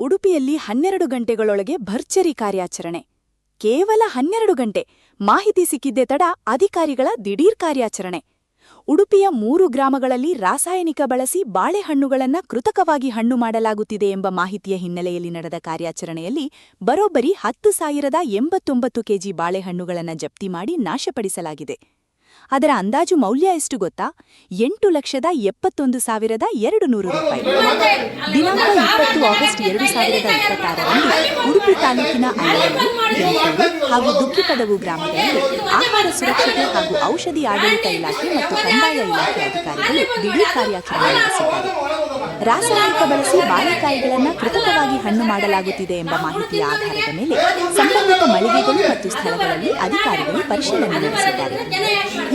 ಉಡುಪಿಯಲ್ಲಿ 12 ಗಂಟೆಗಳೊಳಗೆ ಭರ್ಜರಿ ಕಾರ್ಯಾಚರಣೆ. ಕೇವಲ 12 ಗಂಟೆ. ಮಾಹಿತಿ ಸಿಕ್ಕಿದ್ದೇ ತಡ ಅಧಿಕಾರಿಗಳ ದಿಢೀರ್ ಕಾರ್ಯಾಚರಣೆ. ಉಡುಪಿಯ 3 ಗ್ರಾಮಗಳಲ್ಲಿ ರಾಸಾಯನಿಕ ಬಳಸಿ ಬಾಳೆಹಣ್ಣುಗಳನ್ನು ಕೃತಕವಾಗಿ ಹಣ್ಣು ಮಾಡಲಾಗುತ್ತಿದೆ ಎಂಬ ಮಾಹಿತಿಯ ಹಿನ್ನೆಲೆಯಲ್ಲಿ ನಡೆದ ಕಾರ್ಯಾಚರಣೆಯಲ್ಲಿ ಬರೋಬ್ಬರಿ 10,089 ಕೆಜಿ ಬಾಳೆಹಣ್ಣುಗಳನ್ನು ಜಪ್ತಿ ಮಾಡಿ ನಾಶಪಡಿಸಲಾಗಿದೆ. ಅದರ ಅಂದಾಜು ಮೌಲ್ಯ ಎಷ್ಟು ಗೊತ್ತಾ? 8,71,200 ರೂಪಾಯಿ. ದಿನಾಂಕ 20 ಆಗಸ್ಟ್ 2026ರಂದು ಉಡುಪಿ ತಾಲೂಕಿನ ಅಲ್ಲೂರು, ಕೆಂಪೂರು ಹಾಗೂ ದುಗ್ಗಿಪದವು ಗ್ರಾಮಗಳಲ್ಲಿ ಆಹಾರ ಸುರಕ್ಷತೆ ಹಾಗೂ ಔಷಧಿ ಆಡಳಿತ ಇಲಾಖೆ ಮತ್ತು ಕಂದಾಯ ಇಲಾಖೆ ಅಧಿಕಾರಿಗಳು ದಿಢೀರ್ ಕಾರ್ಯಾಚರಣೆ ನಡೆಸಿದ್ದಾರೆ. ರಾಸಾಯನಿಕ ಬಳಸಿ ಬಾಳೆಕಾಯಿಗಳನ್ನು ಕೃತಕವಾಗಿ ಹಣ್ಣು ಮಾಡಲಾಗುತ್ತಿದೆ ಎಂಬ ಮಾಹಿತಿಯ ಆಧಾರದ ಮೇಲೆ ಸಂಬಂಧಿತ ಮಳಿಗೆಗಳು ಮತ್ತು ಸ್ಥಳಗಳಲ್ಲಿ ಅಧಿಕಾರಿಗಳು ಪರಿಶೀಲನೆ ನಡೆಸಿದ್ದಾರೆ.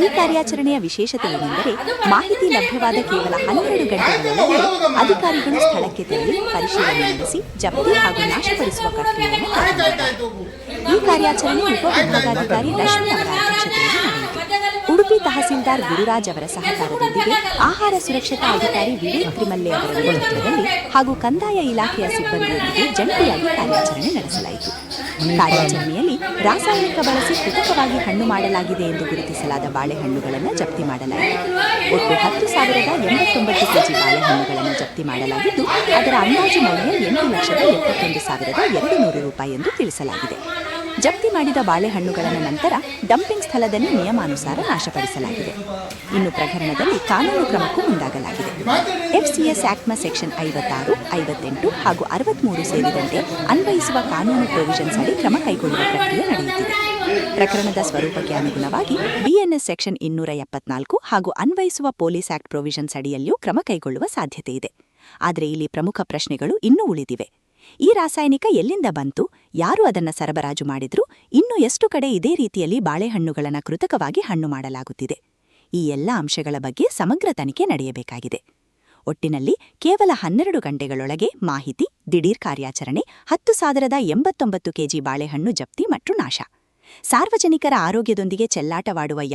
ಈ ಕಾರ್ಯಾಚರಣೆಯ ವಿಶೇಷತೆ ಏನೆಂದರೆ, ಮಾಹಿತಿ ಲಭ್ಯವಾದ ಕೇವಲ 12 ಗಂಟೆಗಳೊಳಗೆ ಅಧಿಕಾರಿಗಳು ಸ್ಥಳಕ್ಕೆ ತೆರಳಿ ಪರಿಶೀಲನೆ ನಡೆಸಿ ಜಪ್ತಿ ಹಾಗೂ ನಾಶಪಡಿಸುವ ಪ್ರಕ್ರಿಯೆಯನ್ನು ಪ್ರಾರಂಭಿಸಿದ್ದಾರೆ. ಈ ಕಾರ್ಯಾಚರಣೆ ಉಪವಿಭಾಗಾಧಿಕಾರಿ ರಶ್ಮಿ ಅವರ ಅಧ್ಯಕ್ಷತೆಯಲ್ಲಿ ನಡೆಯಿತು. ಉಡುಪಿ ತಹಸೀಲ್ದಾರ್ ಗುರುರಾಜ್ ಅವರ ಸಹಕಾರದೊಂದಿಗೆ ಆಹಾರ ಸುರಕ್ಷತಾ ಅಧಿಕಾರಿ ವಿವೇಕ್ ತ್ರಿಮಲ್ಲೆ ಅವರ ನೇತೃತ್ವದಲ್ಲಿ ಹಾಗೂ ಕಂದಾಯ ಇಲಾಖೆಯ ಸಿಬ್ಬಂದಿಯೊಂದಿಗೆ ಜಂಟಿಯಾಗಿ ಕಾರ್ಯಾಚರಣೆ ನಡೆಸಲಾಯಿತು. ಕಾರ್ಯಾಚರಣೆಯಲ್ಲಿ ರಾಸಾಯನಿಕ ಬಳಸಿ ಕೃತಕವಾಗಿ ಹಣ್ಣು ಮಾಡಲಾಗಿದೆ ಎಂದು ಗುರುತಿಸಲಾದ ಬಾಳೆಹಣ್ಣುಗಳನ್ನು ಜಪ್ತಿ ಮಾಡಲಾಯಿತು. ಒಟ್ಟು 10,089 ಕೆಜಿ ಬಾಳೆಹಣ್ಣುಗಳನ್ನು ಜಪ್ತಿ ಮಾಡಲಾಗಿದ್ದು, ಅದರ ಅಂದಾಜು ಮೌಲ್ಯ 8,71,200 ರೂಪಾಯಿ ಎಂದು ತಿಳಿಸಲಾಗಿದೆ. ಜಪ್ತಿ ಮಾಡಿದ ಬಾಳೆಹಣ್ಣುಗಳನ್ನು ನಂತರ ಡಂಪಿಂಗ್ ಸ್ಥಳದಲ್ಲಿ ನಿಯಮಾನುಸಾರ ನಾಶಪಡಿಸಲಾಗಿದೆ. ಇನ್ನು ಪ್ರಕರಣದಲ್ಲಿ ಕಾನೂನು ಕ್ರಮಕ್ಕೂ ಮುಂದಾಗಲಾಗಿದೆ. ಎಫ್ಸಿಎಸ್ ಆಕ್ಟ್ನ ಸೆಕ್ಷನ್ 56, 58 ಹಾಗೂ 63 ಸೇರಿದಂತೆ ಅನ್ವಯಿಸುವ ಕಾನೂನು ಪ್ರೊವಿಷನ್ಸ್ ಅಡಿ ಕ್ರಮ ಕೈಗೊಳ್ಳುವ ಪ್ರಕ್ರಿಯೆ ನಡೆಯುತ್ತಿದೆ. ಪ್ರಕರಣದ ಸ್ವರೂಪಕ್ಕೆ ಅನುಗುಣವಾಗಿ ಬಿಎನ್ಎಸ್ ಸೆಕ್ಷನ್ 274 ಹಾಗೂ ಅನ್ವಯಿಸುವ ಪೊಲೀಸ್ ಆಕ್ಟ್ ಪ್ರೊವಿಷನ್ಸ್ ಅಡಿಯಲ್ಲಿಯೂ ಕ್ರಮ ಕೈಗೊಳ್ಳುವ ಸಾಧ್ಯತೆ ಇದೆ. ಆದರೆ ಇಲ್ಲಿ ಪ್ರಮುಖ ಪ್ರಶ್ನೆಗಳು ಇನ್ನೂ ಉಳಿದಿವೆ. ಈ ರಾಸಾಯನಿಕ ಎಲ್ಲಿಂದ ಬಂತು? ಯಾರು ಅದನ್ನು ಸರಬರಾಜು ಮಾಡಿದ್ರು? ಇನ್ನು ಎಷ್ಟು ಕಡೆ ಇದೇ ರೀತಿಯಲ್ಲಿ ಬಾಳೆಹಣ್ಣುಗಳನ್ನು ಕೃತಕವಾಗಿ ಹಣ್ಣು ಮಾಡಲಾಗುತ್ತಿದೆ? ಈ ಎಲ್ಲ ಅಂಶಗಳ ಬಗ್ಗೆ ಸಮಗ್ರ ತನಿಖೆ ನಡೆಯಬೇಕಾಗಿದೆ. ಒಟ್ಟಿನಲ್ಲಿ ಕೇವಲ 12 ಗಂಟೆಗಳೊಳಗೆ ಮಾಹಿತಿ, ದಿಢೀರ್ ಕಾರ್ಯಾಚರಣೆ, 10,089 ಕೆಜಿ ಬಾಳೆಹಣ್ಣು ಜಪ್ತಿ ಮತ್ತು ನಾಶ. ಸಾರ್ವಜನಿಕರ ಆರೋಗ್ಯದೊಂದಿಗೆ ಚೆಲ್ಲಾಟವಾಡುವ